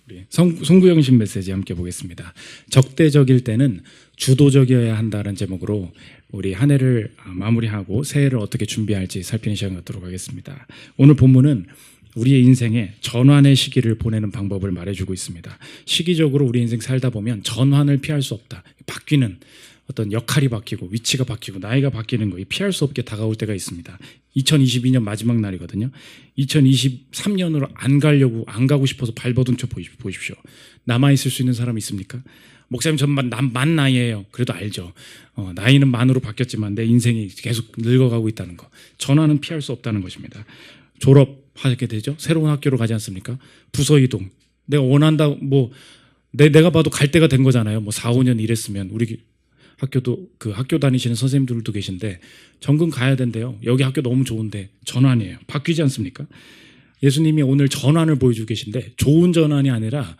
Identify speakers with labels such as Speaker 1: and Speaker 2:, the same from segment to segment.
Speaker 1: 우리 송구영신 메시지 함께 보겠습니다. 적대적일 때는 주도적이어야 한다는 제목으로 우리 한 해를 마무리하고 새해를 어떻게 준비할지 살피는 시간 갖도록 하겠습니다. 오늘 본문은 우리의 인생에 전환의 시기를 보내는 방법을 말해주고 있습니다. 시기적으로 우리 인생 살다 보면 전환을 피할 수 없다. 바뀌는 어떤 역할이 바뀌고 위치가 바뀌고 나이가 바뀌는 거 피할 수 없게 다가올 때가 있습니다. 2022년 마지막 날이거든요. 2023년으로 안 가고 싶어서 발버둥 쳐 보십시오. 남아있을 수 있는 사람 있습니까? 목사님 전 만 나이예요. 그래도 알죠. 나이는 만으로 바뀌었지만 내 인생이 계속 늙어가고 있다는 거. 전환은 피할 수 없다는 것입니다. 졸업하게 되죠. 새로운 학교로 가지 않습니까? 부서 이동. 내가 원한다 내가 봐도 갈 때가 된 거잖아요. 4, 5년 일했으면 우리 학교도 그 학교 다니시는 선생님들도 계신데 전근 가야 된대요. 여기 학교 너무 좋은데 전환이에요. 바뀌지 않습니까? 예수님이 오늘 전환을 보여주고 계신데 좋은 전환이 아니라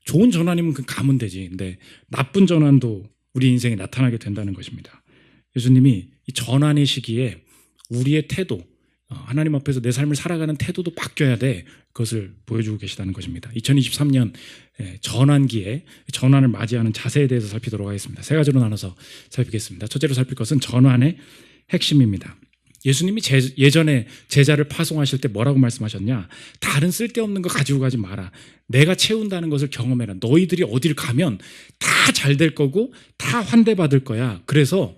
Speaker 1: 좋은 전환이면 가면 되지. 근데 나쁜 전환도 우리 인생에 나타나게 된다는 것입니다. 예수님이 이 전환의 시기에 우리의 태도, 하나님 앞에서 내 삶을 살아가는 태도도 바뀌어야 돼. 그것을 보여주고 계시다는 것입니다. 2023년 전환기에 전환을 맞이하는 자세에 대해서 살피도록 하겠습니다. 세 가지로 나눠서 살피겠습니다. 첫째로 살필 것은 전환의 핵심입니다. 예수님이 예전에 제자를 파송하실 때 뭐라고 말씀하셨냐? 다른 쓸데없는 거 가지고 가지 마라. 내가 채운다는 것을 경험해라. 너희들이 어딜 가면 다 잘 될 거고 다 환대받을 거야. 그래서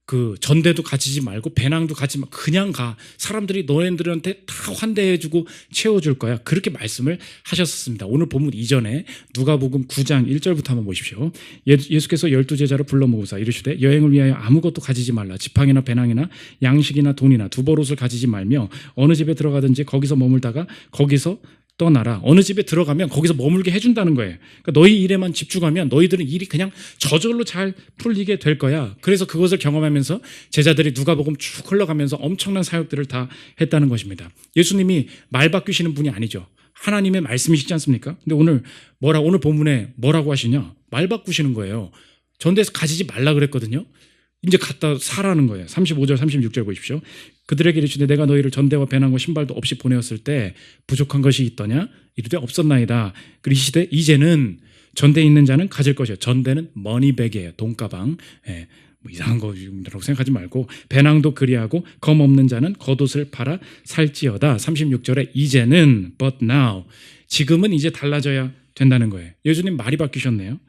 Speaker 1: 그 전대도 가지지 말고 배낭도 가지지 말고 그냥 가. 사람들이 너희들한테 다 환대해주고 채워줄 거야. 그렇게 말씀을 하셨었습니다. 오늘 본문 이전에 누가복음 9장 1절부터 한번 보십시오. 예수께서 12제자를 불러 모으사 이르시되 여행을 위하여 아무것도 가지지 말라. 지팡이나 배낭이나 양식이나 돈이나 두벌옷을 가지지 말며 어느 집에 들어가든지 거기서 머물다가 거기서 떠나라. 어느 집에 들어가면 거기서 머물게 해준다는 거예요. 그러니까 너희 일에만 집중하면 너희들은 일이 그냥 저절로 잘 풀리게 될 거야. 그래서 그것을 경험하면서 제자들이 누가복음 쭉 흘러가면서 엄청난 사역들을 다 했다는 것입니다. 예수님이 말 바뀌시는 분이 아니죠. 하나님의 말씀이시지 않습니까? 근데 오늘 본문에 뭐라고 하시냐? 말 바꾸시는 거예요. 전대에서 가지지 말라 그랬거든요. 이제 갖다 사라는 거예요. 35절 36절 보십시오. 그들에게 이르시되 내가 너희를 전대와 배낭과 신발도 없이 보내었을 때 부족한 것이 있더냐? 이르되 없었나이다. 그러시되 이제는 전대에 있는 자는 가질 것이요. 전대는 머니백이에요. 돈가방. 이상한 거라고 생각하지 말고 배낭도 그리하고 검 없는 자는 겉옷을 팔아 살지어다. 36절에 이제는 but now 지금은 이제 달라져야 된다는 거예요. 예수님 말이 바뀌셨네요.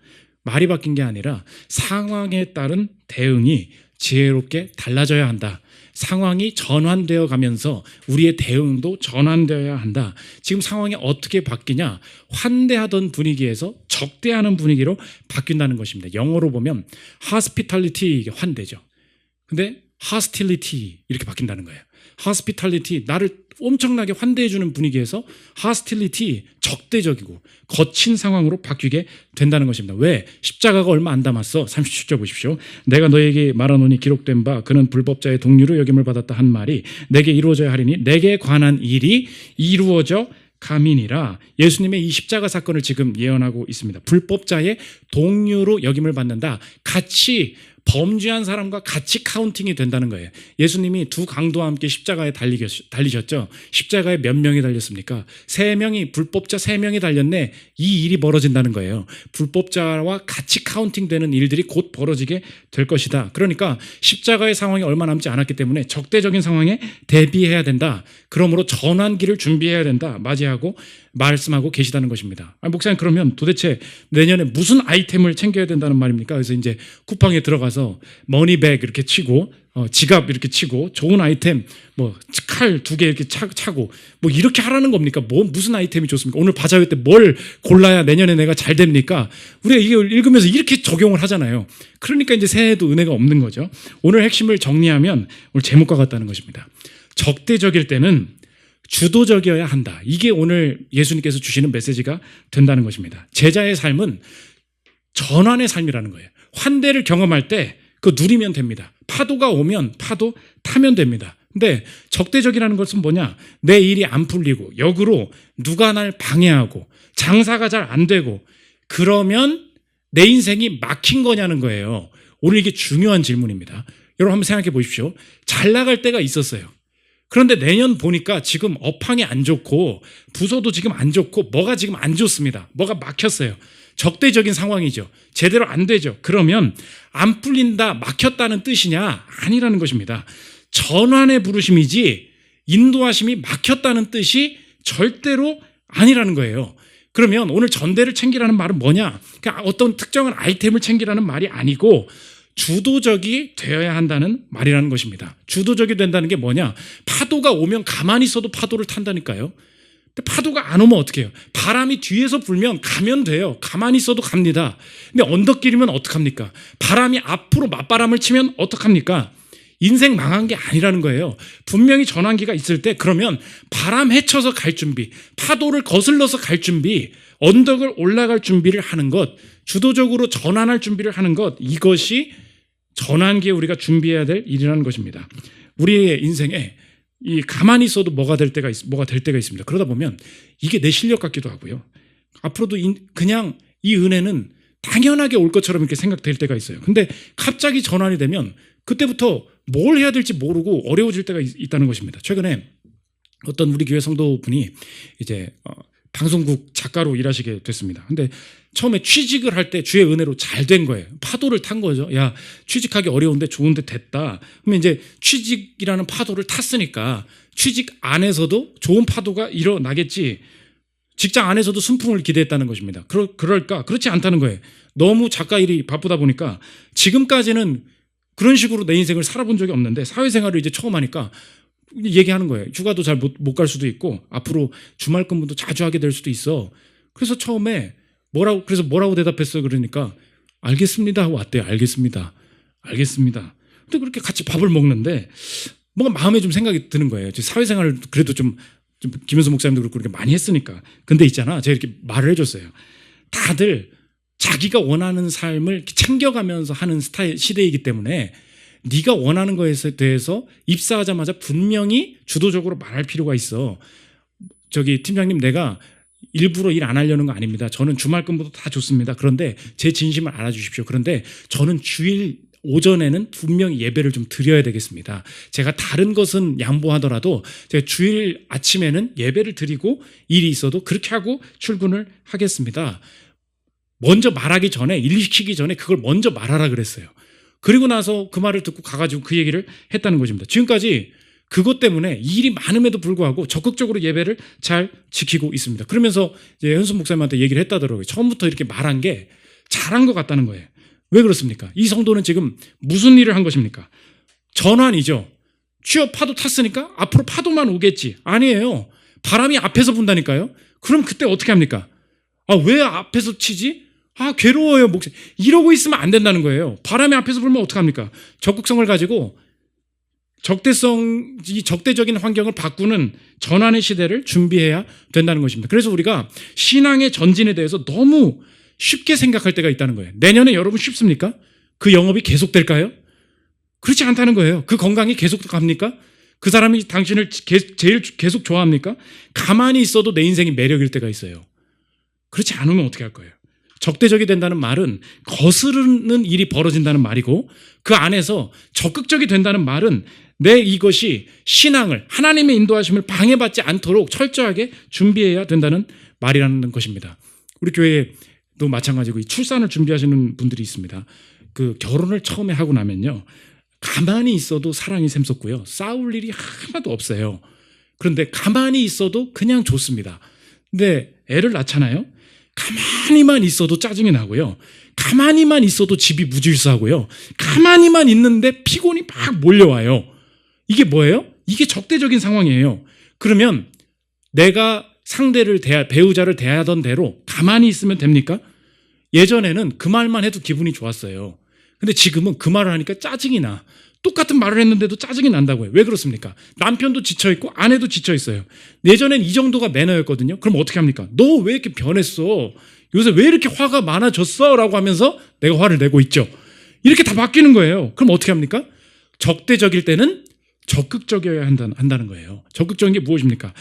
Speaker 1: 말이 바뀐 게 아니라 상황에 따른 대응이 지혜롭게 달라져야 한다. 상황이 전환되어 가면서 우리의 대응도 전환되어야 한다. 지금 상황이 어떻게 바뀌냐? 환대하던 분위기에서 적대하는 분위기로 바뀐다는 것입니다. 영어로 보면 hospitality 환대죠. 근데 hostility 이렇게 바뀐다는 거예요. hospitality 나를 엄청나게 환대해주는 분위기에서 hostility 적대적이고 거친 상황으로 바뀌게 된다는 것입니다. 왜? 십자가가 얼마 안 남았어. 37절 보십시오. 내가 너에게 말하노니 기록된 바 그는 불법자의 동류로 여김을 받았다 한 말이 내게 이루어져야 하리니 내게 관한 일이 이루어져 감이니라. 예수님의 이 십자가 사건을 지금 예언하고 있습니다. 불법자의 동류로 여김을 받는다. 같이 범죄한 사람과 같이 카운팅이 된다는 거예요. 예수님이 두 강도와 함께 십자가에 달리셨죠. 십자가에 몇 명이 달렸습니까? 3명이 불법자 3명이 달렸네. 이 일이 벌어진다는 거예요. 불법자와 같이 카운팅되는 일들이 곧 벌어지게 될 것이다. 그러니까 십자가의 상황이 얼마 남지 않았기 때문에 적대적인 상황에 대비해야 된다. 그러므로 전환기를 준비해야 된다. 맞이하고 말씀하고 계시다는 것입니다. 목사님 그러면 도대체 내년에 무슨 아이템을 챙겨야 된다는 말입니까? 그래서 이제 쿠팡에 들어가서 머니백 이렇게 치고 지갑 이렇게 치고 좋은 아이템 칼 2개 이렇게 차고 이렇게 하라는 겁니까? 무슨 아이템이 좋습니까? 오늘 바자회 때 뭘 골라야 내년에 내가 잘 됩니까? 우리가 이게 읽으면서 이렇게 적용을 하잖아요. 그러니까 이제 새해에도 은혜가 없는 거죠. 오늘 핵심을 정리하면 오늘 제목과 같다는 것입니다. 적대적일 때는 주도적이어야 한다. 이게 오늘 예수님께서 주시는 메시지가 된다는 것입니다. 제자의 삶은 전환의 삶이라는 거예요. 환대를 경험할 때 그거 누리면 됩니다. 파도가 오면 파도 타면 됩니다. 근데 적대적이라는 것은 뭐냐? 내 일이 안 풀리고 역으로 누가 날 방해하고 장사가 잘 안 되고 그러면 내 인생이 막힌 거냐는 거예요. 오늘 이게 중요한 질문입니다. 여러분 한번 생각해 보십시오. 잘 나갈 때가 있었어요. 그런데 내년 보니까 지금 업황이 안 좋고 부서도 지금 안 좋고 뭐가 지금 안 좋습니다. 뭐가 막혔어요. 적대적인 상황이죠. 제대로 안 되죠. 그러면 안 풀린다, 막혔다는 뜻이냐? 아니라는 것입니다. 전환의 부르심이지 인도하심이 막혔다는 뜻이 절대로 아니라는 거예요. 그러면 오늘 전대를 챙기라는 말은 뭐냐? 그러니까 어떤 특정한 아이템을 챙기라는 말이 아니고 주도적이 되어야 한다는 말이라는 것입니다. 주도적이 된다는 게 뭐냐? 파도가 오면 가만히 있어도 파도를 탄다니까요. 근데 파도가 안 오면 어떡해요? 바람이 뒤에서 불면 가면 돼요. 가만히 있어도 갑니다. 근데 언덕길이면 어떡합니까? 바람이 앞으로 맞바람을 치면 어떡합니까? 인생 망한 게 아니라는 거예요. 분명히 전환기가 있을 때 그러면 바람 헤쳐서 갈 준비, 파도를 거슬러서 갈 준비, 언덕을 올라갈 준비를 하는 것, 주도적으로 전환할 준비를 하는 것, 이것이 전환기에 우리가 준비해야 될 일이라는 것입니다. 우리의 인생에 이 가만히 있어도 뭐가 될 때가 있습니다. 그러다 보면 이게 내 실력 같기도 하고요. 앞으로도 그냥 이 은혜는 당연하게 올 것처럼 이렇게 생각될 때가 있어요. 근데 갑자기 전환이 되면 그때부터 뭘 해야 될지 모르고 어려워질 때가 있다는 것입니다. 최근에 어떤 우리 교회 성도분이 이제 방송국 작가로 일하시게 됐습니다. 근데 처음에 취직을 할 때 주의 은혜로 잘 된 거예요. 파도를 탄 거죠. 야, 취직하기 어려운데 좋은데 됐다. 그러면 이제 취직이라는 파도를 탔으니까 취직 안에서도 좋은 파도가 일어나겠지. 직장 안에서도 순풍을 기대했다는 것입니다. 그럴까? 그렇지 않다는 거예요. 너무 작가 일이 바쁘다 보니까 지금까지는 그런 식으로 내 인생을 살아본 적이 없는데 사회생활을 이제 처음 하니까 얘기하는 거예요. 휴가도 잘 못 갈 수도 있고 앞으로 주말 근무도 자주 하게 될 수도 있어. 그래서 처음에 뭐라고 대답했어요? 그러니까 알겠습니다 하고 왔대요. 알겠습니다. 근데 그렇게 같이 밥을 먹는데 뭔가 마음에 좀 생각이 드는 거예요. 사회생활을 그래도 좀 김현수 목사님도 그렇고 그렇게 많이 했으니까. 근데 있잖아, 제가 이렇게 말을 해줬어요. 다들 자기가 원하는 삶을 챙겨가면서 하는 시대이기 때문에 네가 원하는 것에 대해서 입사하자마자 분명히 주도적으로 말할 필요가 있어. 팀장님, 내가 일부러 일 안 하려는 거 아닙니다. 저는 주말 근무도 다 좋습니다. 그런데 제 진심을 알아주십시오. 그런데 저는 주일 오전에는 분명히 예배를 좀 드려야 되겠습니다. 제가 다른 것은 양보하더라도 제가 주일 아침에는 예배를 드리고 일이 있어도 그렇게 하고 출근을 하겠습니다. 먼저 말하기 전에, 일 시키기 전에 그걸 먼저 말하라 그랬어요. 그리고 나서 그 말을 듣고 가가지고 그 얘기를 했다는 것입니다. 지금까지 그것 때문에 일이 많음에도 불구하고 적극적으로 예배를 잘 지키고 있습니다. 그러면서 이제 현수 목사님한테 얘기를 했다더라고요. 처음부터 이렇게 말한 게 잘한 것 같다는 거예요. 왜 그렇습니까? 이 성도는 지금 무슨 일을 한 것입니까? 전환이죠. 취업 파도 탔으니까 앞으로 파도만 오겠지. 아니에요. 바람이 앞에서 분다니까요. 그럼 그때 어떻게 합니까? 왜 앞에서 치지? 괴로워요, 목사님. 이러고 있으면 안 된다는 거예요. 바람이 앞에서 불면 어떡합니까? 적극성을 가지고 이 적대적인 환경을 바꾸는 전환의 시대를 준비해야 된다는 것입니다. 그래서 우리가 신앙의 전진에 대해서 너무 쉽게 생각할 때가 있다는 거예요. 내년에 여러분 쉽습니까? 그 영업이 계속될까요? 그렇지 않다는 거예요. 그 건강이 계속 갑니까? 그 사람이 당신을 제일 계속 좋아합니까? 가만히 있어도 내 인생이 매력일 때가 있어요. 그렇지 않으면 어떻게 할 거예요? 적대적이 된다는 말은 거스르는 일이 벌어진다는 말이고, 그 안에서 적극적이 된다는 말은 내 이것이 신앙을, 하나님의 인도하심을 방해받지 않도록 철저하게 준비해야 된다는 말이라는 것입니다. 우리 교회도 마찬가지고 이 출산을 준비하시는 분들이 있습니다. 그 결혼을 처음에 하고 나면요, 가만히 있어도 사랑이 샘솟고요, 싸울 일이 하나도 없어요. 그런데 가만히 있어도 그냥 좋습니다. 근데 애를 낳잖아요. 가만히만 있어도 짜증이 나고요, 가만히만 있어도 집이 무질서하고요, 가만히만 있는데 피곤이 막 몰려와요. 이게 뭐예요? 이게 적대적인 상황이에요. 그러면 내가 배우자를 대하던 대로 가만히 있으면 됩니까? 예전에는 그 말만 해도 기분이 좋았어요. 근데 지금은 그 말을 하니까 짜증이 나. 똑같은 말을 했는데도 짜증이 난다고요. 왜 그렇습니까? 남편도 지쳐있고 아내도 지쳐있어요. 예전엔 이 정도가 매너였거든요. 그럼 어떻게 합니까? 너 왜 이렇게 변했어? 요새 왜 이렇게 화가 많아졌어? 라고 하면서 내가 화를 내고 있죠. 이렇게 다 바뀌는 거예요. 그럼 어떻게 합니까? 적대적일 때는 적극적이어야 한다는 거예요. 적극적인 게 무엇입니까?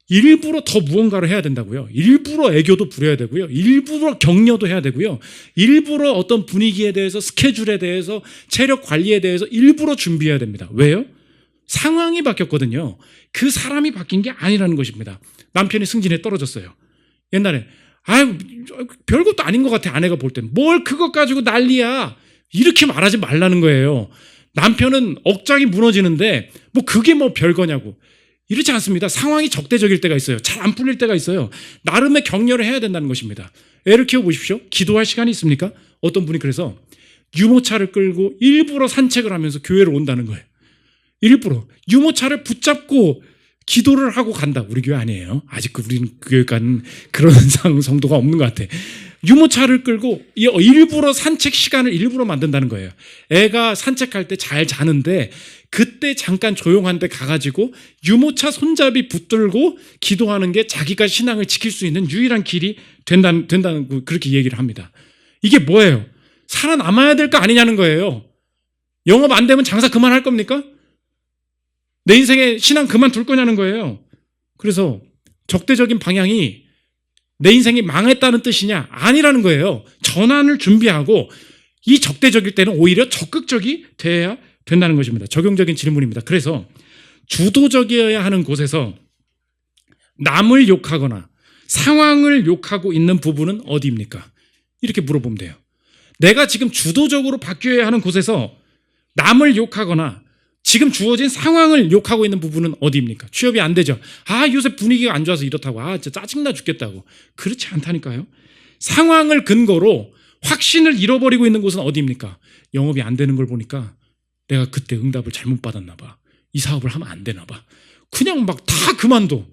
Speaker 1: 일부러 더 무언가를 해야 된다고요. 일부러 애교도 부려야 되고요. 일부러 격려도 해야 되고요. 일부러 어떤 분위기에 대해서, 스케줄에 대해서, 체력 관리에 대해서 일부러 준비해야 됩니다. 왜요? 상황이 바뀌었거든요. 그 사람이 바뀐 게 아니라는 것입니다. 남편이 승진에 떨어졌어요. 옛날에 아유 별것도 아닌 것 같아. 아내가 볼 땐 뭘 그것 가지고 난리야. 이렇게 말하지 말라는 거예요. 남편은 억장이 무너지는데 뭐 그게 뭐 별거냐고. 이렇지 않습니다. 상황이 적대적일 때가 있어요. 잘 안 풀릴 때가 있어요. 나름의 격려를 해야 된다는 것입니다. 애를 키워보십시오. 기도할 시간이 있습니까? 어떤 분이 그래서 유모차를 끌고 일부러 산책을 하면서 교회를 온다는 거예요. 일부러 유모차를 붙잡고 기도를 하고 간다. 우리 교회 아니에요. 아직 우리는 교회 가는 그런 성도가 없는 것 같아. 유모차를 끌고 일부러 산책 시간을 일부러 만든다는 거예요. 애가 산책할 때 잘 자는데 그때 잠깐 조용한 데 가가지고 유모차 손잡이 붙들고 기도하는 게 자기가 신앙을 지킬 수 있는 유일한 길이 된다는 그렇게 얘기를 합니다. 이게 뭐예요? 살아남아야 될 거 아니냐는 거예요. 영업 안 되면 장사 그만할 겁니까? 내 인생에 신앙 그만둘 거냐는 거예요. 그래서 적대적인 방향이 내 인생이 망했다는 뜻이냐? 아니라는 거예요. 전환을 준비하고 이 적대적일 때는 오히려 적극적이 돼야 된다는 것입니다. 적용적인 질문입니다. 그래서 주도적이어야 하는 곳에서 남을 욕하거나 상황을 욕하고 있는 부분은 어디입니까? 이렇게 물어보면 돼요. 내가 지금 주도적으로 바뀌어야 하는 곳에서 남을 욕하거나 지금 주어진 상황을 욕하고 있는 부분은 어디입니까? 취업이 안 되죠. 아, 요새 분위기가 안 좋아서 이렇다고. 아, 진짜 짜증나 죽겠다고. 그렇지 않다니까요. 상황을 근거로 확신을 잃어버리고 있는 곳은 어디입니까? 영업이 안 되는 걸 보니까 내가 그때 응답을 잘못 받았나 봐. 이 사업을 하면 안 되나 봐. 그냥 막 다 그만둬.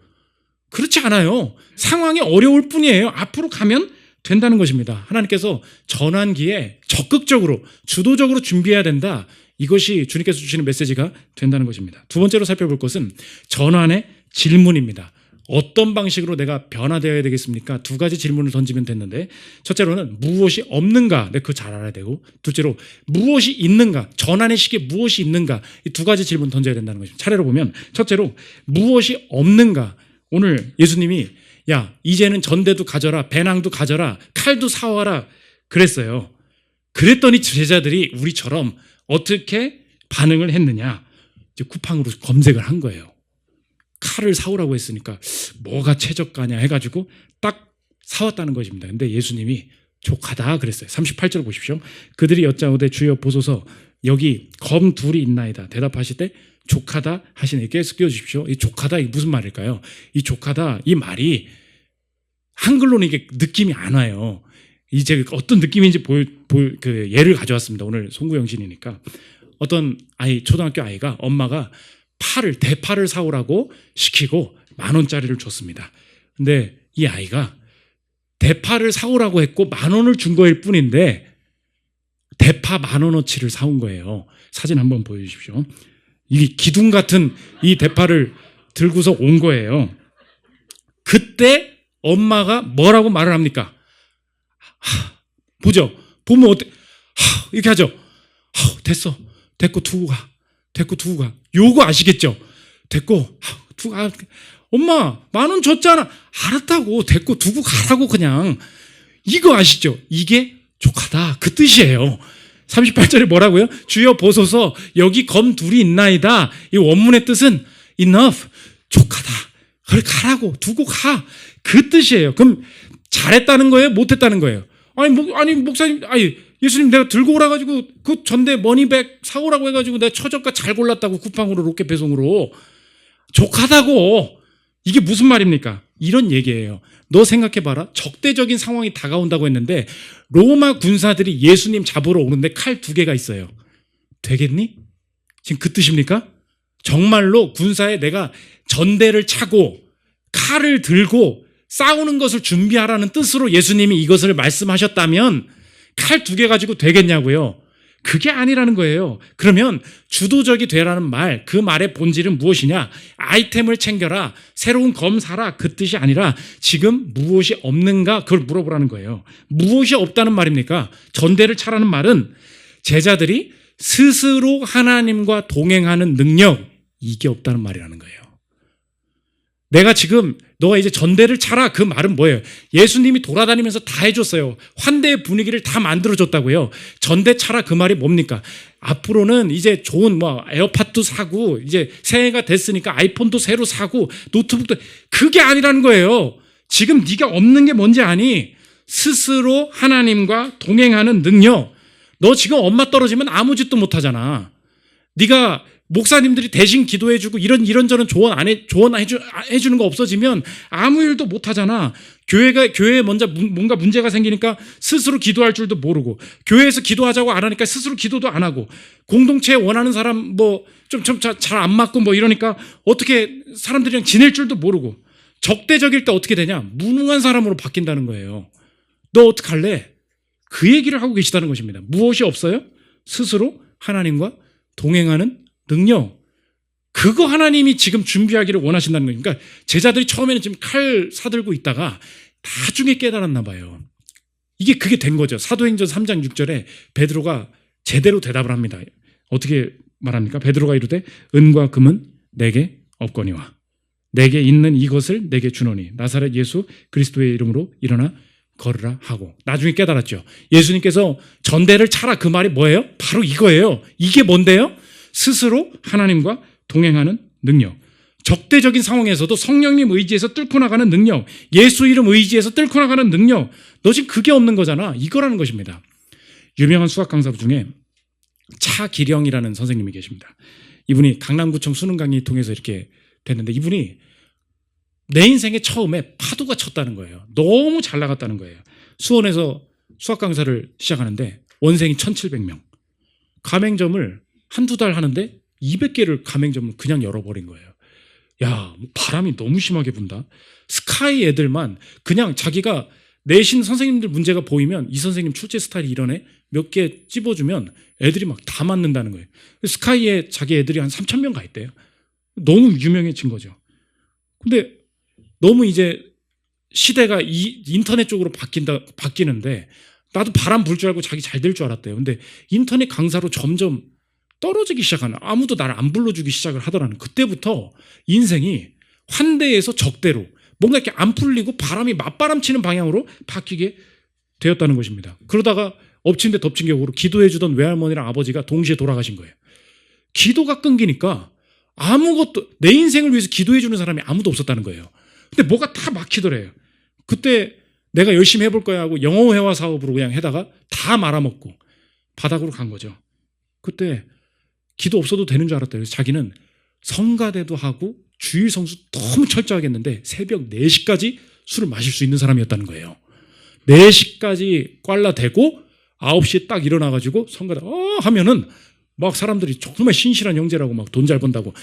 Speaker 1: 그렇지 않아요. 상황이 어려울 뿐이에요. 앞으로 가면 된다는 것입니다. 하나님께서 전환기에 적극적으로 주도적으로 준비해야 된다. 이것이 주님께서 주시는 메시지가 된다는 것입니다. 두 번째로 살펴볼 것은 전환의 질문입니다. 어떤 방식으로 내가 변화되어야 되겠습니까? 두 가지 질문을 던지면 됐는데, 첫째로는 무엇이 없는가? 내가 그거 잘 알아야 되고, 둘째로 무엇이 있는가? 전환의 시기에 무엇이 있는가? 이 두 가지 질문 던져야 된다는 것입니다. 차례로 보면 첫째로 무엇이 없는가? 오늘 예수님이 야, 이제는 전대도 가져라, 배낭도 가져라, 칼도 사와라 그랬어요. 그랬더니 제자들이 우리처럼 어떻게 반응을 했느냐? 이제 쿠팡으로 검색을 한 거예요. 칼을 사오라고 했으니까 뭐가 최저가냐 해가지고 딱 사왔다는 것입니다. 근데 예수님이 족하다 그랬어요. 38절 보십시오. 그들이 여짜오되 주여 보소서 여기 검 둘이 있나이다. 대답하실 때 족하다 하시네. 깨서 끼워주십시오. 이 족하다 이게 무슨 말일까요? 이 족하다 이 말이 한글로는 이게 느낌이 안 와요. 이제 어떤 느낌인지 그 예를 가져왔습니다. 오늘 송구영신이니까 어떤 아이 초등학교 아이가 엄마가 대파를 사오라고 시키고 10,000원짜리를 줬습니다. 근데 이 아이가 대파를 사오라고 했고 10,000원을 준 거일 뿐인데 대파 10,000원어치를 사온 거예요. 사진 한번 보여주십시오. 이게 기둥 같은 이 대파를 들고서 온 거예요. 그때 엄마가 뭐라고 말을 합니까? 보죠. 보면 어때? 이렇게 하죠. 됐어. 됐고 두고 가. 됐고 두고 가. 요거 아시겠죠? 됐고 두고 가. 엄마 10,000원 줬잖아. 알았다고. 됐고 두고 가라고 그냥. 이거 아시죠? 이게 족하다. 그 뜻이에요. 38절에 뭐라고요? 주여 보소서 여기 검 둘이 있나이다. 이 원문의 뜻은 enough. 족하다. 그래 가라고. 두고 가. 그 뜻이에요. 그럼 잘했다는 거예요? 못했다는 거예요? 아니 목사님, 예수님 내가 들고 오라 가지고 그 전대 머니백 사오라고 해가지고 내가 최저가 잘 골랐다고 쿠팡으로 로켓 배송으로 족하다고. 이게 무슨 말입니까? 이런 얘기예요. 너 생각해봐라. 적대적인 상황이 다가온다고 했는데 로마 군사들이 예수님 잡으러 오는데 칼 2개가 있어요. 되겠니? 지금 그 뜻입니까? 정말로 군사에 내가 전대를 차고 칼을 들고 싸우는 것을 준비하라는 뜻으로 예수님이 이것을 말씀하셨다면 칼 2개 가지고 되겠냐고요? 그게 아니라는 거예요. 그러면 주도적이 되라는 말, 그 말의 본질은 무엇이냐? 아이템을 챙겨라, 새로운 검 사라, 그 뜻이 아니라 지금 무엇이 없는가 그걸 물어보라는 거예요. 무엇이 없다는 말입니까? 전대를 차라는 말은 제자들이 스스로 하나님과 동행하는 능력, 이게 없다는 말이라는 거예요. 내가 지금 너가 이제 전대를 차라 그 말은 뭐예요? 예수님이 돌아다니면서 다 해줬어요. 환대의 분위기를 다 만들어줬다고요. 전대 차라 그 말이 뭡니까? 앞으로는 이제 좋은 뭐 에어팟도 사고 이제 새해가 됐으니까 아이폰도 새로 사고 노트북도 그게 아니라는 거예요. 지금 네가 없는 게 뭔지 아니? 스스로 하나님과 동행하는 능력. 너 지금 엄마 떨어지면 아무 짓도 못 하잖아. 네가 목사님들이 대신 기도해주고 이런저런 조언해주는 거 없어지면 아무 일도 못 하잖아. 교회에 먼저 뭔가 문제가 생기니까 스스로 기도할 줄도 모르고, 교회에서 기도하자고 안 하니까 스스로 기도도 안 하고, 공동체에 원하는 사람 뭐 좀 잘 안 맞고 뭐 이러니까 어떻게 사람들이랑 지낼 줄도 모르고, 적대적일 때 어떻게 되냐? 무능한 사람으로 바뀐다는 거예요. 너 어떡할래? 그 얘기를 하고 계시다는 것입니다. 무엇이 없어요? 스스로 하나님과 동행하는 능력. 그거 하나님이 지금 준비하기를 원하신다는 거예요. 그러니까 제자들이 처음에는 지금 칼 사들고 있다가 나중에 깨달았나 봐요. 그게 된 거죠. 사도행전 3장 6절에 베드로가 제대로 대답을 합니다. 어떻게 말합니까? 베드로가 이르되 은과 금은 내게 없거니와 내게 있는 이것을 내게 주노니 나사렛 예수 그리스도의 이름으로 일어나 걸으라 하고, 나중에 깨달았죠. 예수님께서 전대를 차라, 그 말이 뭐예요? 바로 이거예요. 이게 뭔데요? 스스로 하나님과 동행하는 능력. 적대적인 상황에서도 성령님 의지에서 뚫고 나가는 능력, 예수 이름 의지에서 뚫고 나가는 능력. 너 지금 그게 없는 거잖아. 이거라는 것입니다. 유명한 수학 강사 중에 차기령이라는 선생님이 계십니다. 이분이 강남구청 수능 강의 통해서 이렇게 됐는데, 이분이 내 인생에 처음에 파도가 쳤다는 거예요. 너무 잘 나갔다는 거예요. 수원에서 수학 강사를 시작하는데 원생이 1,700명. 가맹점을 한두 달 하는데 200개를 가맹점을 그냥 열어버린 거예요. 야, 바람이 너무 심하게 분다. 스카이 애들만 그냥 자기가 내신 선생님들 문제가 보이면 이 선생님 출제 스타일이 이러네, 몇 개 찝어주면 애들이 막 다 맞는다는 거예요. 스카이에 자기 애들이 한 3,000명 가 있대요. 너무 유명해진 거죠. 근데 너무 이제 시대가 인터넷 쪽으로 바뀌는데, 나도 바람 불 줄 알고 자기 잘 될 줄 알았대요. 근데 인터넷 강사로 점점 떨어지기 시작하는, 아무도 나를 안 불러주기 시작을 하더라는, 그때부터 인생이 환대에서 적대로 뭔가 이렇게 안 풀리고 바람이 맞바람 치는 방향으로 바뀌게 되었다는 것입니다. 그러다가 엎친 데 덮친 격으로 기도해 주던 외할머니랑 아버지가 동시에 돌아가신 거예요. 기도가 끊기니까 아무것도, 내 인생을 위해서 기도해 주는 사람이 아무도 없었다는 거예요. 근데 뭐가 다 막히더래요. 그때 내가 열심히 해볼 거야 하고 영어 회화 사업으로 그냥 해다가 다 말아먹고 바닥으로 간 거죠. 그때 기도 없어도 되는 줄 알았대요. 그래서 자기는 성가대도 하고 주일 성수 너무 철저하게 했는데 새벽 4시까지 술을 마실 수 있는 사람이었다는 거예요. 4시까지 꽐라대고 9시에 딱 일어나가지고 성가대 하면은 막 사람들이 정말 신실한 형제라고 막 돈 잘 번다고,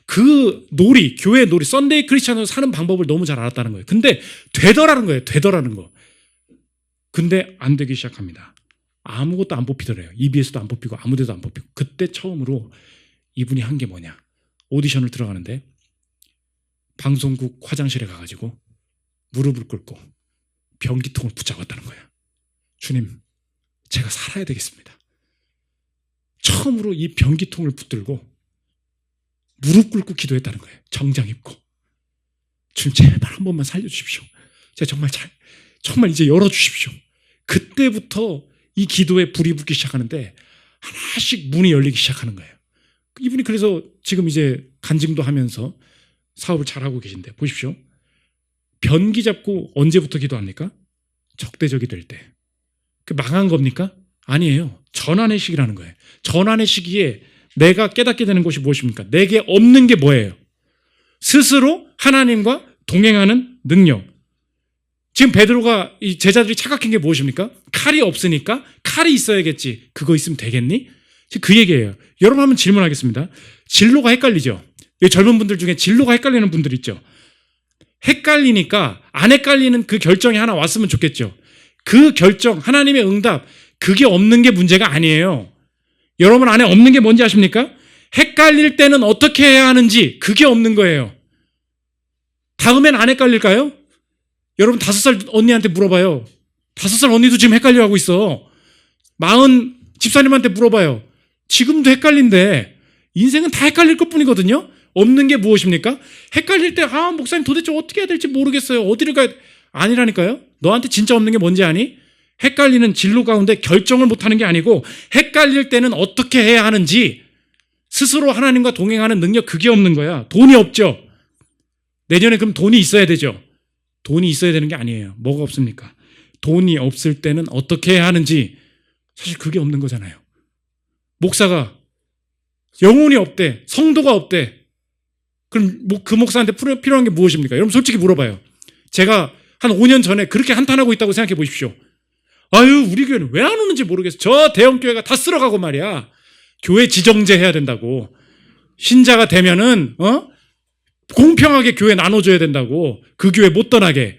Speaker 1: 그 놀이, 교회 놀이, 썬데이 크리스찬으로 사는 방법을 너무 잘 알았다는 거예요. 근데 되더라는 거예요. 되더라는 거. 근데 안 되기 시작합니다. 아무것도 안 뽑히더래요. EBS도 안 뽑히고 아무 데도 안 뽑히고. 그때 처음으로 이분이 한 게 뭐냐, 오디션을 들어가는데 방송국 화장실에 가가지고 무릎을 꿇고 변기통을 붙잡았다는 거예요. 주님, 제가 살아야 되겠습니다. 처음으로 이 변기통을 붙들고 무릎 꿇고 기도했다는 거예요. 정장 입고. 주님, 제발 한 번만 살려주십시오. 제가 정말 이제 열어주십시오. 그때부터 이 기도에 불이 붙기 시작하는데 하나씩 문이 열리기 시작하는 거예요. 이분이 그래서 지금 이제 간증도 하면서 사업을 잘하고 계신데, 보십시오. 변기 잡고 언제부터 기도합니까? 적대적이 될 때. 그 망한 겁니까? 아니에요. 전환의 시기라는 거예요. 전환의 시기에 내가 깨닫게 되는 것이 무엇입니까? 내게 없는 게 뭐예요? 스스로 하나님과 동행하는 능력. 지금 베드로가, 이 제자들이 착각한 게 무엇입니까? 칼이 없으니까 칼이 있어야겠지. 그거 있으면 되겠니? 그 얘기예요. 여러분 한번 질문하겠습니다. 진로가 헷갈리죠? 젊은 분들 중에 진로가 헷갈리는 분들 있죠? 헷갈리니까 안 헷갈리는 그 결정이 하나 왔으면 좋겠죠. 그 결정, 하나님의 응답, 그게 없는 게 문제가 아니에요. 여러분 안에 없는 게 뭔지 아십니까? 헷갈릴 때는 어떻게 해야 하는지, 그게 없는 거예요. 다음엔 안 헷갈릴까요? 여러분 5살 언니한테 물어봐요. 5살 언니도 지금 헷갈려하고 있어. 40 집사님한테 물어봐요. 지금도 헷갈린데 인생은 다 헷갈릴 것뿐이거든요. 없는 게 무엇입니까? 헷갈릴 때 목사님 도대체 어떻게 해야 될지 모르겠어요. 어디를 가야, 아니라니까요. 너한테 진짜 없는 게 뭔지 아니? 헷갈리는 진로 가운데 결정을 못하는 게 아니고 헷갈릴 때는 어떻게 해야 하는지 스스로 하나님과 동행하는 능력, 그게 없는 거야. 돈이 없죠. 내년에 그럼 돈이 있어야 되죠. 돈이 있어야 되는 게 아니에요. 뭐가 없습니까? 돈이 없을 때는 어떻게 해야 하는지 사실 그게 없는 거잖아요. 목사가 영혼이 없대, 성도가 없대. 그럼 그 목사한테 필요한 게 무엇입니까? 여러분 솔직히 물어봐요. 제가 한 5년 전에 그렇게 한탄하고 있다고 생각해 보십시오. 아유, 우리 교회는 왜 안 오는지 모르겠어. 저 대형 교회가 다 쓸어가고 말이야. 교회 지정제 해야 된다고. 신자가 되면은 공평하게 교회 나눠줘야 된다고. 그 교회 못 떠나게.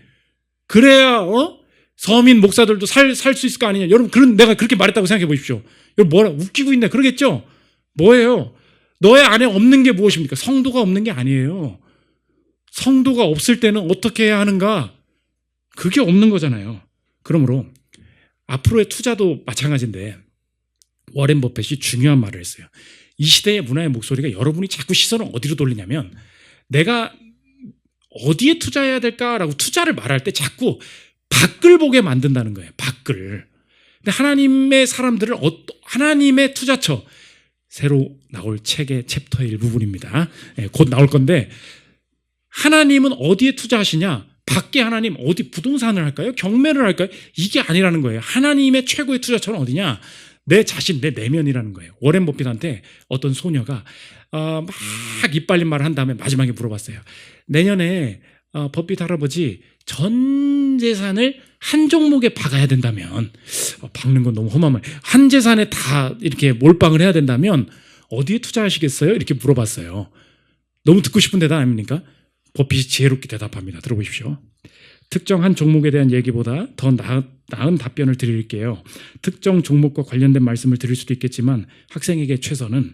Speaker 1: 그래야 서민 목사들도 살 수 있을 거 아니냐. 여러분 내가 그렇게 말했다고 생각해 보십시오. 여러분 뭐라 웃기고 있네. 그러겠죠? 뭐예요? 너의 안에 없는 게 무엇입니까? 성도가 없는 게 아니에요. 성도가 없을 때는 어떻게 해야 하는가? 그게 없는 거잖아요. 그러므로 앞으로의 투자도 마찬가지인데 워렌 버핏이 중요한 말을 했어요. 이 시대의 문화의 목소리가 여러분이 자꾸 시선을 어디로 돌리냐면 내가 어디에 투자해야 될까라고 투자를 말할 때 자꾸 밖을 보게 만든다는 거예요. 밖을. 근데 하나님의 사람들을 하나님의 투자처, 새로 나올 책의 챕터의 일부분입니다. 곧 나올 건데 하나님은 어디에 투자하시냐? 밖에 하나님 어디 부동산을 할까요? 경매를 할까요? 이게 아니라는 거예요. 하나님의 최고의 투자처는 어디냐? 내 자신, 내 내면이라는 거예요. 워렌 버핏한테 어떤 소녀가 막 이빨린 말을 한 다음에 마지막에 물어봤어요. 내년에 버핏 할아버지 전 재산을 한 종목에 박아야 된다면, 박는 건 너무 험한 말, 한 재산에 다 이렇게 몰빵을 해야 된다면 어디에 투자하시겠어요? 이렇게 물어봤어요. 너무 듣고 싶은 대답 아닙니까? 버핏이 지혜롭게 대답합니다. 들어보십시오. 특정 한 종목에 대한 얘기보다 더 나은 답변을 드릴게요. 특정 종목과 관련된 말씀을 드릴 수도 있겠지만 학생에게 최선은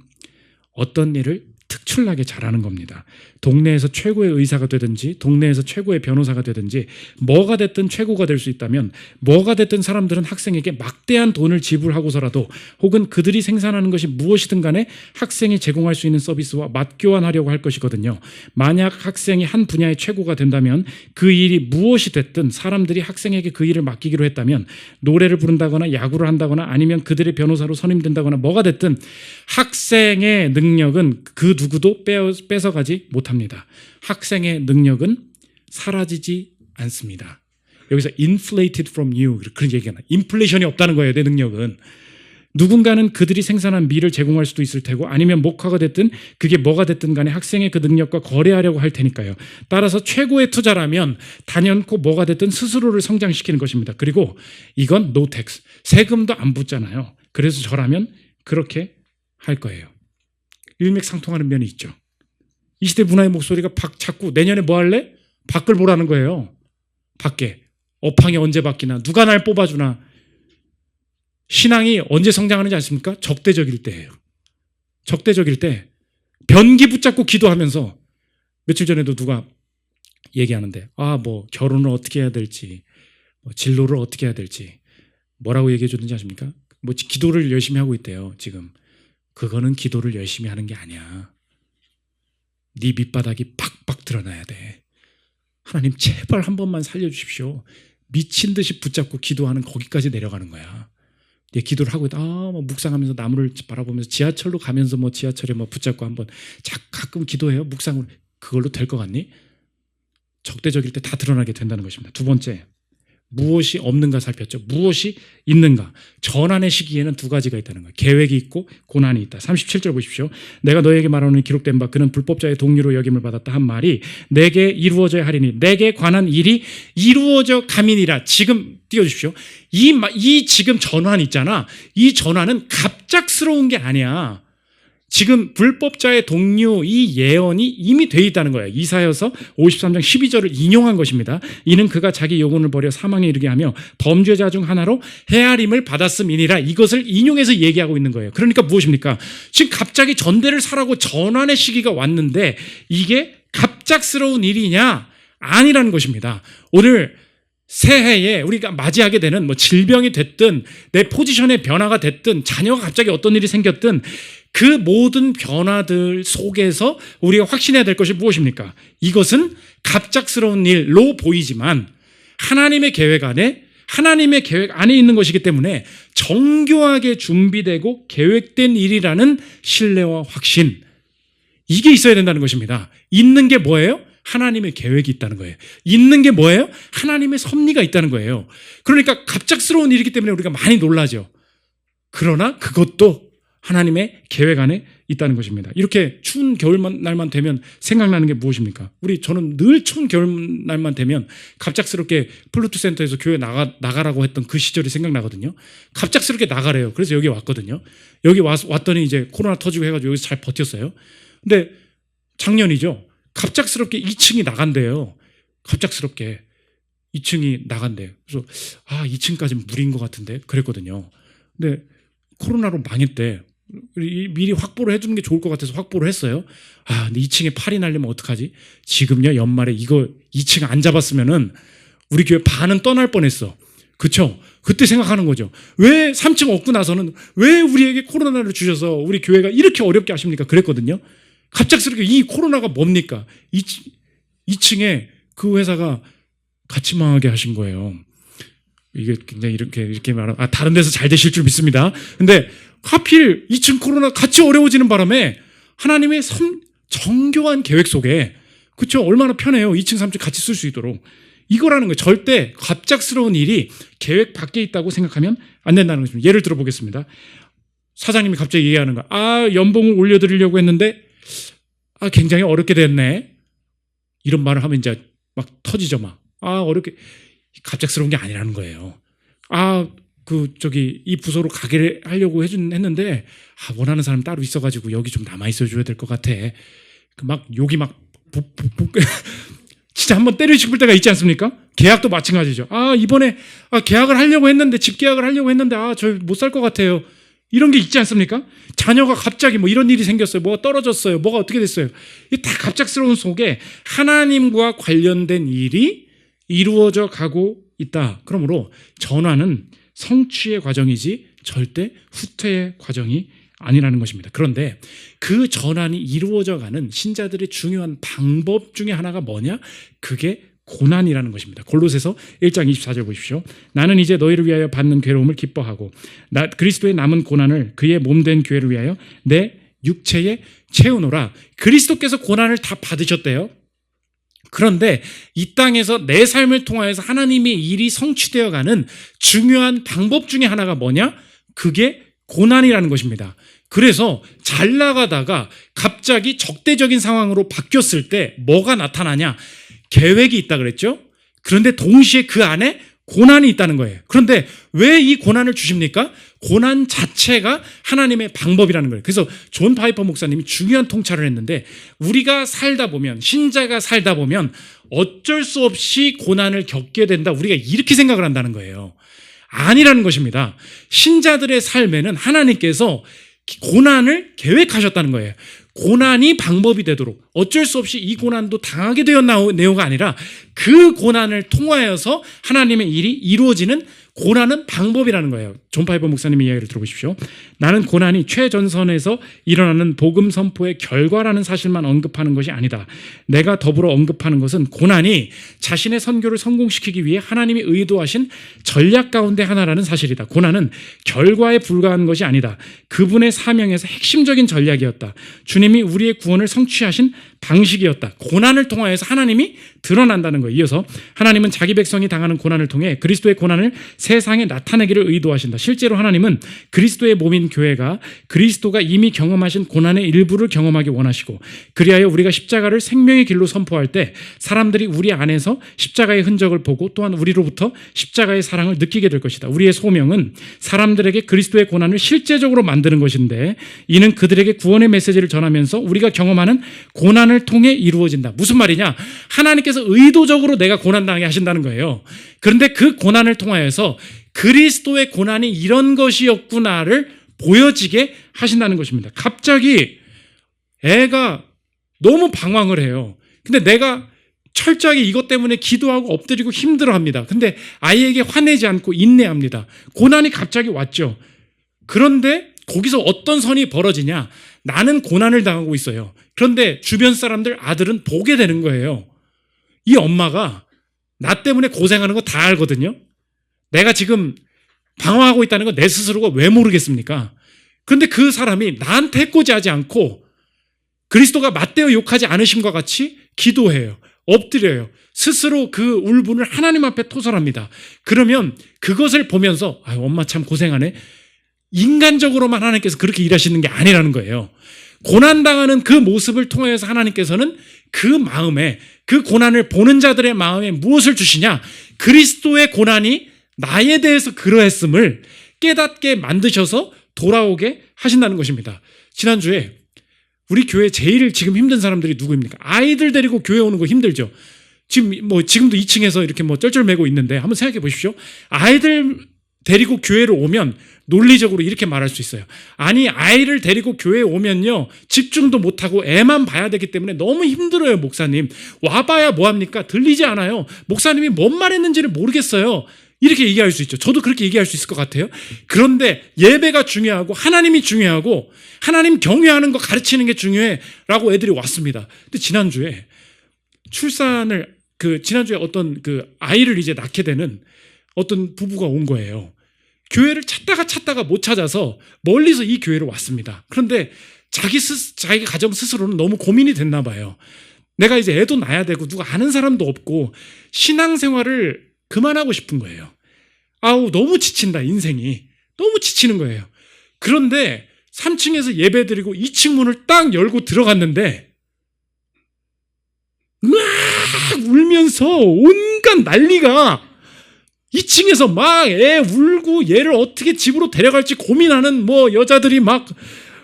Speaker 1: 어떤 일을 특출나게 잘하는 겁니다. 동네에서 최고의 의사가 되든지 동네에서 최고의 변호사가 되든지 뭐가 됐든 최고가 될 수 있다면 뭐가 됐든 사람들은 학생에게 막대한 돈을 지불하고서라도 혹은 그들이 생산하는 것이 무엇이든 간에 학생이 제공할 수 있는 서비스와 맞교환하려고 할 것이거든요. 만약 학생이 한 분야의 최고가 된다면 그 일이 무엇이 됐든 사람들이 학생에게 그 일을 맡기기로 했다면 노래를 부른다거나 야구를 한다거나 아니면 그들의 변호사로 선임된다거나 뭐가 됐든 학생의 능력은 그 누구도 뺏어가지 못합니다. 학생의 능력은 사라지지 않습니다. 여기서 inflated from you 그런 얘기가 나요. 인플레이션이 없다는 거예요. 내 능력은. 누군가는 그들이 생산한 미를 제공할 수도 있을 테고 아니면 목화가 됐든 그게 뭐가 됐든 간에 학생의 그 능력과 거래하려고 할 테니까요. 따라서 최고의 투자라면 단연코 뭐가 됐든 스스로를 성장시키는 것입니다. 그리고 이건 no tax. 세금도 안 붙잖아요. 그래서 저라면 그렇게 할 거예요. 일맥상통하는 면이 있죠. 이 시대 문화의 목소리가 자꾸 내년에 뭐 할래? 밖을 보라는 거예요. 밖에. 업황이 언제 바뀌나? 누가 날 뽑아주나? 신앙이 언제 성장하는지 아십니까? 적대적일 때예요. 적대적일 때 변기 붙잡고 기도하면서 며칠 전에도 누가 얘기하는데 뭐 결혼을 어떻게 해야 될지 진로를 어떻게 해야 될지 뭐라고 얘기해 줬는지 아십니까? 기도를 열심히 하고 있대요. 지금. 그거는 기도를 열심히 하는 게 아니야. 네 밑바닥이 팍팍 드러나야 돼. 하나님 제발 한 번만 살려주십시오. 미친 듯이 붙잡고 기도하는 거기까지 내려가는 거야. 기도를 하고 있다. 묵상하면서 나무를 바라보면서 지하철로 가면서 지하철에 붙잡고 한번 가끔 기도해요. 묵상으로. 그걸로 될 것 같니? 적대적일 때 다 드러나게 된다는 것입니다. 두 번째, 무엇이 없는가 살폈죠. 무엇이 있는가. 전환의 시기에는 두 가지가 있다는 거예요. 계획이 있고 고난이 있다. 37절 보십시오. 내가 너에게 말하노니 기록된 바 그는 불법자의 동료로 여김을 받았다 한 말이 내게 이루어져야 하리니 내게 관한 일이 이루어져 가민이라. 지금 띄워주십시오. 이 지금 전환 있잖아. 이 전환은 갑작스러운 게 아니야. 지금 불법자의 동료 이 예언이 이미 돼 있다는 거예요. 이사야서 53장 12절을 인용한 것입니다. 이는 그가 자기 영혼을 버려 사망에 이르게 하며 범죄자 중 하나로 헤아림을 받았음이니라. 이것을 인용해서 얘기하고 있는 거예요. 그러니까 무엇입니까? 지금 갑자기 전대를 사라고 전환의 시기가 왔는데 이게 갑작스러운 일이냐? 아니라는 것입니다. 오늘 새해에 우리가 맞이하게 되는 질병이 됐든 내 포지션의 변화가 됐든 자녀가 갑자기 어떤 일이 생겼든 그 모든 변화들 속에서 우리가 확신해야 될 것이 무엇입니까? 이것은 갑작스러운 일로 보이지만 하나님의 계획 안에 하나님의 계획 안에 있는 것이기 때문에 정교하게 준비되고 계획된 일이라는 신뢰와 확신, 이게 있어야 된다는 것입니다. 있는 게 뭐예요? 하나님의 계획이 있다는 거예요. 있는 게 뭐예요? 하나님의 섭리가 있다는 거예요. 그러니까 갑작스러운 일이기 때문에 우리가 많이 놀라죠. 그러나 그것도 하나님의 계획 안에 있다는 것입니다. 이렇게 추운 겨울날만 되면 생각나는 게 무엇입니까? 저는 늘 추운 겨울날만 되면 갑작스럽게 플루트 센터에서 교회 나가라고 했던 그 시절이 생각나거든요. 갑작스럽게 나가래요. 그래서 여기 왔거든요. 여기 왔더니 이제 코로나 터지고 해가지고 여기서 잘 버텼어요. 근데 작년이죠. 갑작스럽게 2층이 나간대요. 갑작스럽게 2층이 나간대요. 그래서 2층까지는 무리인 것 같은데 그랬거든요. 근데 코로나로 망했대. 미리 확보를 해주는 게 좋을 것 같아서 확보를 했어요. 근데 2층에 팔이 날리면 어떡하지? 지금요, 연말에 이거 2층 안 잡았으면은 우리 교회 반은 떠날 뻔했어. 그쵸? 그때 생각하는 거죠. 왜 3층 얻고 나서는 왜 우리에게 코로나를 주셔서 우리 교회가 이렇게 어렵게 하십니까? 그랬거든요. 갑작스럽게 이 코로나가 뭡니까? 2층에 그 회사가 같이 망하게 하신 거예요. 이게 굉장히 이렇게 말하면, 다른 데서 잘 되실 줄 믿습니다. 근데 하필 2층 코로나 같이 어려워지는 바람에 하나님의 정교한 계획 속에, 그쵸? 얼마나 편해요. 2층, 3층 같이 쓸 수 있도록. 이거라는 거예요. 절대 갑작스러운 일이 계획 밖에 있다고 생각하면 안 된다는 것입니다. 예를 들어 보겠습니다. 사장님이 갑자기 얘기하는 거. 연봉을 올려드리려고 했는데, 굉장히 어렵게 됐네. 이런 말을 하면 이제 막 터지죠, 막. 어렵게. 갑작스러운 게 아니라는 거예요. 이 부서로 가게 하려고 했는데, 원하는 사람 따로 있어가지고 여기 좀 남아있어줘야 될 것 같아. 욕이 진짜 한번 때리고 싶을 때가 있지 않습니까? 계약도 마찬가지죠. 이번에 계약을 하려고 했는데, 집 계약을 하려고 했는데, 저 못 살 것 같아요. 이런 게 있지 않습니까? 자녀가 갑자기 이런 일이 생겼어요. 뭐가 떨어졌어요. 뭐가 어떻게 됐어요. 이게 다 갑작스러운 속에 하나님과 관련된 일이 이루어져 가고 있다. 그러므로 전환은 성취의 과정이지 절대 후퇴의 과정이 아니라는 것입니다. 그런데 그 전환이 이루어져가는 신자들의 중요한 방법 중에 하나가 뭐냐? 그게 고난이라는 것입니다. 골로새서 1장 24절 보십시오. 나는 이제 너희를 위하여 받는 괴로움을 기뻐하고 그리스도의 남은 고난을 그의 몸된 교회를 위하여 내 육체에 채우노라. 그리스도께서 고난을 다 받으셨대요. 그런데 이 땅에서 내 삶을 통하여서 하나님의 일이 성취되어가는 중요한 방법 중에 하나가 뭐냐? 그게 고난이라는 것입니다. 그래서 잘 나가다가 갑자기 적대적인 상황으로 바뀌었을 때 뭐가 나타나냐? 계획이 있다 그랬죠? 그런데 동시에 그 안에 고난이 있다는 거예요. 그런데 왜 이 고난을 주십니까? 고난 자체가 하나님의 방법이라는 거예요. 그래서 존 파이퍼 목사님이 중요한 통찰을 했는데, 우리가 살다 보면, 신자가 살다 보면 어쩔 수 없이 고난을 겪게 된다. 우리가 이렇게 생각을 한다는 거예요. 아니라는 것입니다. 신자들의 삶에는 하나님께서 고난을 계획하셨다는 거예요. 고난이 방법이 되도록 어쩔 수 없이 이 고난도 당하게 되었네요가 아니라 그 고난을 통하여서 하나님의 일이 이루어지는 고난은 방법이라는 거예요. 존 파이버 목사님의 이야기를 들어보십시오. 나는 고난이 최전선에서 일어나는 복음 선포의 결과라는 사실만 언급하는 것이 아니다. 내가 더불어 언급하는 것은 고난이 자신의 선교를 성공시키기 위해 하나님이 의도하신 전략 가운데 하나라는 사실이다. 고난은 결과에 불과한 것이 아니다. 그분의 사명에서 핵심적인 전략이었다. 주님이 우리의 구원을 성취하신 방식이었다. 고난을 통하여서 하나님이 드러난다는 거예요. 이어서 하나님은 자기 백성이 당하는 고난을 통해 그리스도의 고난을 세상에 나타내기를 의도하신다. 실제로 하나님은 그리스도의 몸인 교회가 그리스도가 이미 경험하신 고난의 일부를 경험하기 원하시고, 그리하여 우리가 십자가를 생명의 길로 선포할 때 사람들이 우리 안에서 십자가의 흔적을 보고 또한 우리로부터 십자가의 사랑을 느끼게 될 것이다. 우리의 소명은 사람들에게 그리스도의 고난을 실제적으로 만드는 것인데, 이는 그들에게 구원의 메시지를 전하면서 우리가 경험하는 고난을 통해 이루어진다. 무슨 말이냐? 하나님께서 의도적으로 내가 고난당하게 하신다는 거예요. 그런데 그 고난을 통하여서 그리스도의 고난이 이런 것이었구나를 보여지게 하신다는 것입니다. 갑자기 애가 너무 방황을 해요. 근데 내가 철저하게 이것 때문에 기도하고 엎드리고 힘들어합니다. 근데 아이에게 화내지 않고 인내합니다. 고난이 갑자기 왔죠. 그런데 거기서 어떤 선이 벌어지냐? 나는 고난을 당하고 있어요. 그런데 주변 사람들, 아들은 보게 되는 거예요. 이 엄마가 나 때문에 고생하는 거 다 알거든요. 내가 지금 방황하고 있다는 건 내 스스로가 왜 모르겠습니까? 그런데 그 사람이 나한테 해코지하지 않고 그리스도가 맞대어 욕하지 않으심과 같이 기도해요. 엎드려요. 스스로 그 울분을 하나님 앞에 토설합니다. 그러면 그것을 보면서 엄마 참 고생하네. 인간적으로만 하나님께서 그렇게 일하시는 게 아니라는 거예요. 고난당하는 그 모습을 통해서 하나님께서는 그 마음에, 그 고난을 보는 자들의 마음에 무엇을 주시냐? 그리스도의 고난이 나에 대해서 그러했음을 깨닫게 만드셔서 돌아오게 하신다는 것입니다. 지난주에 우리 교회 제일 지금 힘든 사람들이 누구입니까? 아이들 데리고 교회 오는 거 힘들죠. 지금도 2층에서 이렇게 쩔쩔매고 있는데 한번 생각해 보십시오. 아이들 데리고 교회를 오면 논리적으로 이렇게 말할 수 있어요. 아니, 아이를 데리고 교회에 오면요, 집중도 못하고 애만 봐야 되기 때문에 너무 힘들어요, 목사님. 와봐야 뭐합니까? 들리지 않아요. 목사님이 뭔 말했는지를 모르겠어요. 이렇게 얘기할 수 있죠. 저도 그렇게 얘기할 수 있을 것 같아요. 그런데 예배가 중요하고 하나님이 중요하고 하나님 경외하는 거 가르치는 게 중요해라고 애들이 왔습니다. 근데 지난주에 지난주에 어떤 아이를 이제 낳게 되는 어떤 부부가 온 거예요. 교회를 찾다가 못 찾아서 멀리서 이 교회로 왔습니다. 그런데 자기 가정 스스로는 너무 고민이 됐나 봐요. 내가 이제 애도 낳아야 되고 누가 아는 사람도 없고 신앙생활을 그만하고 싶은 거예요. 너무 지친다, 인생이. 너무 지치는 거예요. 그런데 3층에서 예배 드리고 2층 문을 딱 열고 들어갔는데 막 울면서 온갖 난리가 2층에서 막 애 울고 얘를 어떻게 집으로 데려갈지 고민하는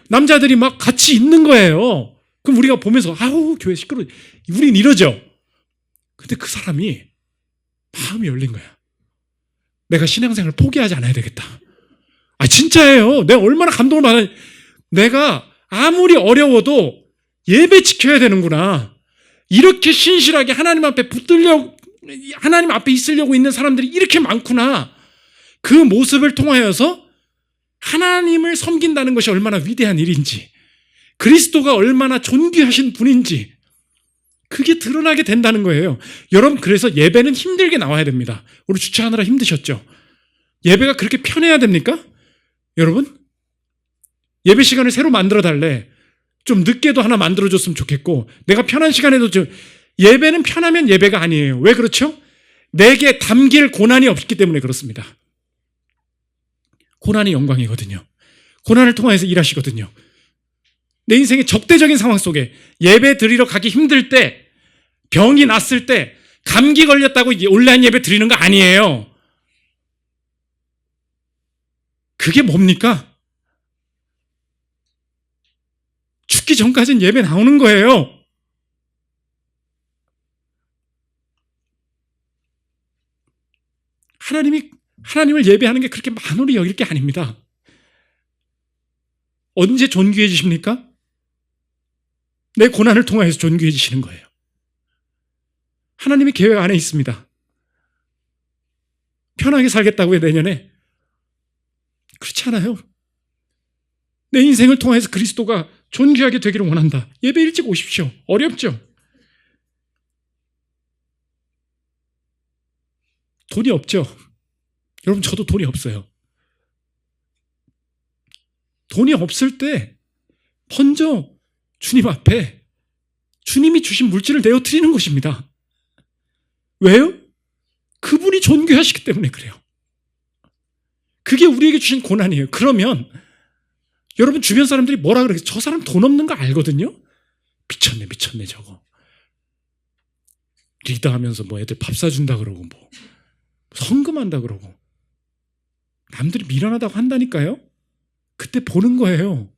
Speaker 1: 남자들이 막 같이 있는 거예요. 그럼 우리가 보면서 교회 시끄러워. 우린 이러죠. 근데 그 사람이 마음이 열린 거야. 내가 신앙생활을 포기하지 않아야 되겠다. 진짜예요. 내가 얼마나 감동을 받았는지. 내가 아무리 어려워도 예배 지켜야 되는구나. 이렇게 신실하게 하나님 앞에 있으려고 있는 사람들이 이렇게 많구나. 그 모습을 통하여서 하나님을 섬긴다는 것이 얼마나 위대한 일인지, 그리스도가 얼마나 존귀하신 분인지 그게 드러나게 된다는 거예요. 여러분, 그래서 예배는 힘들게 나와야 됩니다. 우리 주차하느라 힘드셨죠? 예배가 그렇게 편해야 됩니까? 여러분, 예배 시간을 새로 만들어 달래. 좀 늦게도 하나 만들어줬으면 좋겠고, 내가 편한 시간에도 예배는 편하면 예배가 아니에요. 왜 그렇죠? 내게 담길 고난이 없기 때문에 그렇습니다. 고난이 영광이거든요. 고난을 통해서 일하시거든요. 내 인생의 적대적인 상황 속에 예배 드리러 가기 힘들 때, 병이 났을 때, 감기 걸렸다고 온라인 예배 드리는 거 아니에요. 그게 뭡니까? 죽기 전까지는 예배 나오는 거예요. 하나님을 예배하는 게 그렇게 만홀히 여길 게 아닙니다. 언제 존귀해지십니까? 내 고난을 통해서 존귀해지시는 거예요. 하나님의 계획 안에 있습니다. 편하게 살겠다고요, 내년에? 그렇지 않아요. 내 인생을 통해서 그리스도가 존귀하게 되기를 원한다. 예배 일찍 오십시오. 어렵죠? 돈이 없죠? 여러분, 저도 돈이 없어요. 돈이 없을 때 먼저 주님 앞에 주님이 주신 물질을 내어 드리는 것입니다. 왜요? 그분이 존귀하시기 때문에 그래요. 그게 우리에게 주신 고난이에요. 그러면 여러분, 주변 사람들이 뭐라 그러겠어요? 저 사람 돈 없는 거 알거든요? 미쳤네 저거. 리더하면서 애들 밥 사준다 그러고 성금한다 그러고 남들이 미련하다고 한다니까요. 그때 보는 거예요.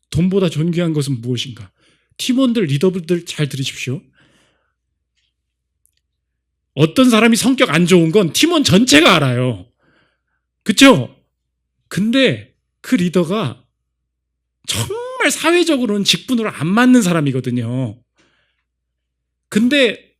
Speaker 1: 돈보다 존귀한 것은 무엇인가? 팀원들, 리더분들 잘 들으십시오. 어떤 사람이 성격 안 좋은 건 팀원 전체가 알아요. 그렇죠? 근데 그 리더가 정말 사회적으로는 직분으로 안 맞는 사람이거든요. 근데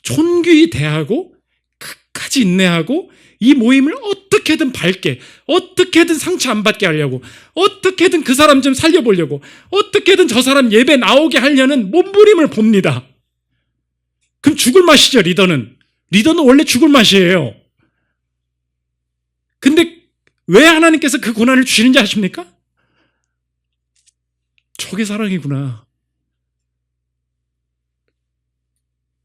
Speaker 1: 존귀히 대하고 끝까지 인내하고 이 모임을 어떻게든 밝게, 어떻게든 상처 안 받게 하려고, 어떻게든 그 사람 좀 살려보려고, 어떻게든 저 사람 예배 나오게 하려는 몸부림을 봅니다. 그럼 죽을 맛이죠, 리더는. 리더는 원래 죽을 맛이에요. 왜 하나님께서 그 고난을 주시는지 아십니까? 저게 사랑이구나.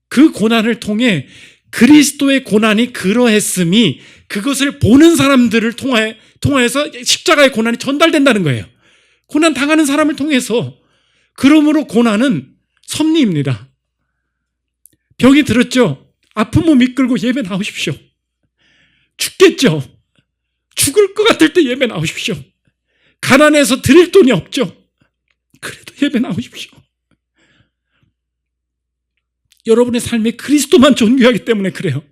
Speaker 1: 그 고난을 통해 그리스도의 고난이 그러했음이 그것을 보는 사람들을 통해서 십자가의 고난이 전달된다는 거예요. 고난 당하는 사람을 통해서. 그러므로 고난은 섭리입니다. 병이 들었죠? 아픈 몸 이끌고 예배 나오십시오. 죽겠죠? 죽을 것 같을 때 예배 나오십시오. 가난해서 드릴 돈이 없죠? 그래도 예배 나오십시오. 여러분의 삶에 그리스도만 존귀하기 때문에 그래요.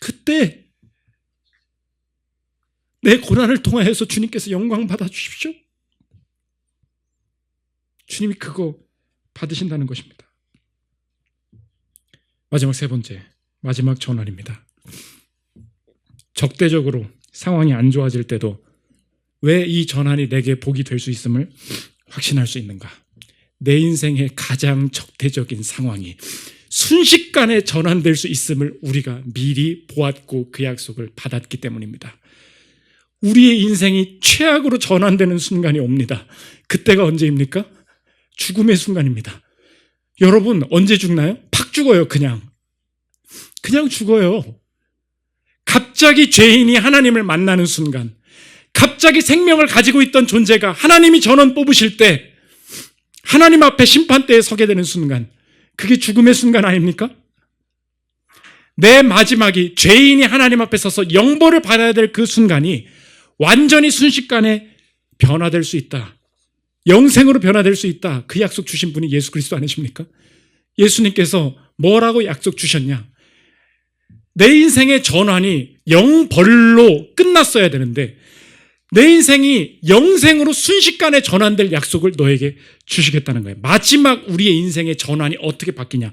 Speaker 1: 그때 내 고난을 통하여서 주님께서 영광 받아주십시오. 주님이 그거 받으신다는 것입니다. 마지막 세 번째, 마지막 전환입니다. 적대적으로 상황이 안 좋아질 때도 왜 이 전환이 내게 복이 될 수 있음을 확신할 수 있는가? 내 인생의 가장 적대적인 상황이 순식간에 전환될 수 있음을 우리가 미리 보았고 그 약속을 받았기 때문입니다. 우리의 인생이 최악으로 전환되는 순간이 옵니다. 그때가 언제입니까? 죽음의 순간입니다. 여러분 언제 죽나요? 팍 죽어요. 그냥 죽어요. 갑자기 죄인이 하나님을 만나는 순간, 갑자기 생명을 가지고 있던 존재가 하나님이 전원 뽑으실 때 하나님 앞에 심판대에 서게 되는 순간, 그게 죽음의 순간 아닙니까? 내 마지막이 죄인이 하나님 앞에 서서 영벌을 받아야 될 그 순간이 완전히 순식간에 변화될 수 있다. 영생으로 변화될 수 있다. 그 약속 주신 분이 예수 그리스도 아니십니까? 예수님께서 뭐라고 약속 주셨냐? 내 인생의 전환이 영벌로 끝났어야 되는데 내 인생이 영생으로 순식간에 전환될 약속을 너에게 주시겠다는 거예요. 마지막 우리의 인생의 전환이 어떻게 바뀌냐?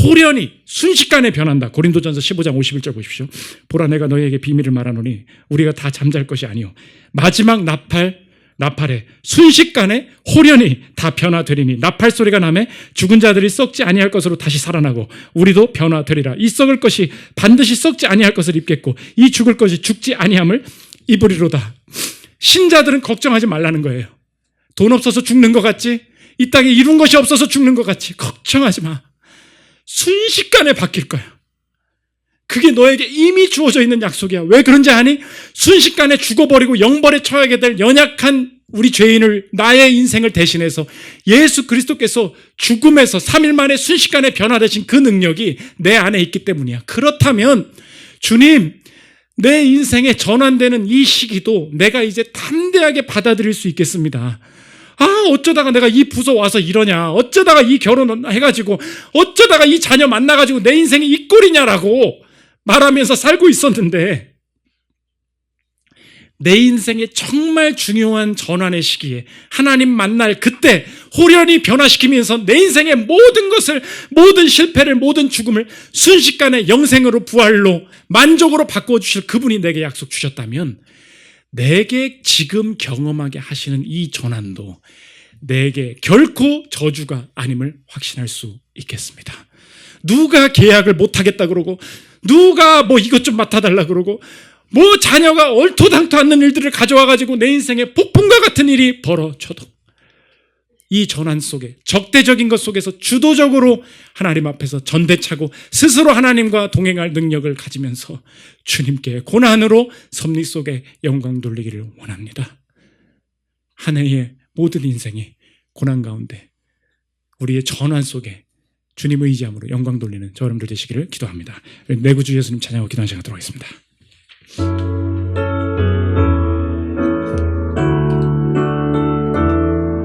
Speaker 1: 호련히 순식간에 변한다. 고린도전서 15장 51절 보십시오. 보라 내가 너희에게 비밀을 말하노니 우리가 다 잠잘 것이 아니요 마지막 나팔에 순식간에 호련히 다 변화되리니 나팔 소리가 나매 죽은 자들이 썩지 아니할 것으로 다시 살아나고 우리도 변화되리라. 이 썩을 것이 반드시 썩지 아니할 것을 입겠고 이 죽을 것이 죽지 아니함을 입으리로다. 신자들은 걱정하지 말라는 거예요. 돈 없어서 죽는 것 같지? 이 땅에 이룬 것이 없어서 죽는 것 같지? 걱정하지 마. 순식간에 바뀔 거야. 그게 너에게 이미 주어져 있는 약속이야. 왜 그런지 아니? 순식간에 죽어버리고 영벌에 처하게 될 연약한 우리 죄인을, 나의 인생을 대신해서 예수 그리스도께서 죽음에서 3일 만에 순식간에 변화되신 그 능력이 내 안에 있기 때문이야. 그렇다면 주님, 내 인생에 전환되는 이 시기도 내가 이제 담대하게 받아들일 수 있겠습니다. 어쩌다가 내가 이 부서 와서 이러냐, 어쩌다가 이 결혼 해가지고, 어쩌다가 이 자녀 만나가지고 내 인생이 이 꼴이냐라고 말하면서 살고 있었는데, 내 인생의 정말 중요한 전환의 시기에 하나님 만날 그때 호련히 변화시키면서 내 인생의 모든 것을, 모든 실패를, 모든 죽음을 순식간에 영생으로, 부활로, 만족으로 바꿔주실 그분이 내게 약속 주셨다면 내게 지금 경험하게 하시는 이 전환도 내게 결코 저주가 아님을 확신할 수 있겠습니다. 누가 계약을 못하겠다 그러고, 누가 뭐 이것 좀 맡아달라 그러고, 뭐 자녀가 얼토당토 않는 일들을 가져와가지고 내 인생에 폭풍과 같은 일이 벌어져도 이 전환 속에, 적대적인 것 속에서 주도적으로 하나님 앞에서 전대차고 스스로 하나님과 동행할 능력을 가지면서 주님께 고난으로 섭리 속에 영광 돌리기를 원합니다. 한 해의 모든 인생이 고난 가운데 우리의 전환 속에 주님 의지함으로 영광 돌리는 저 여러분들 되시기를 기도합니다. 내 구주 예수님 찬양하고 기도하는 시간 갖도록 하겠습니다.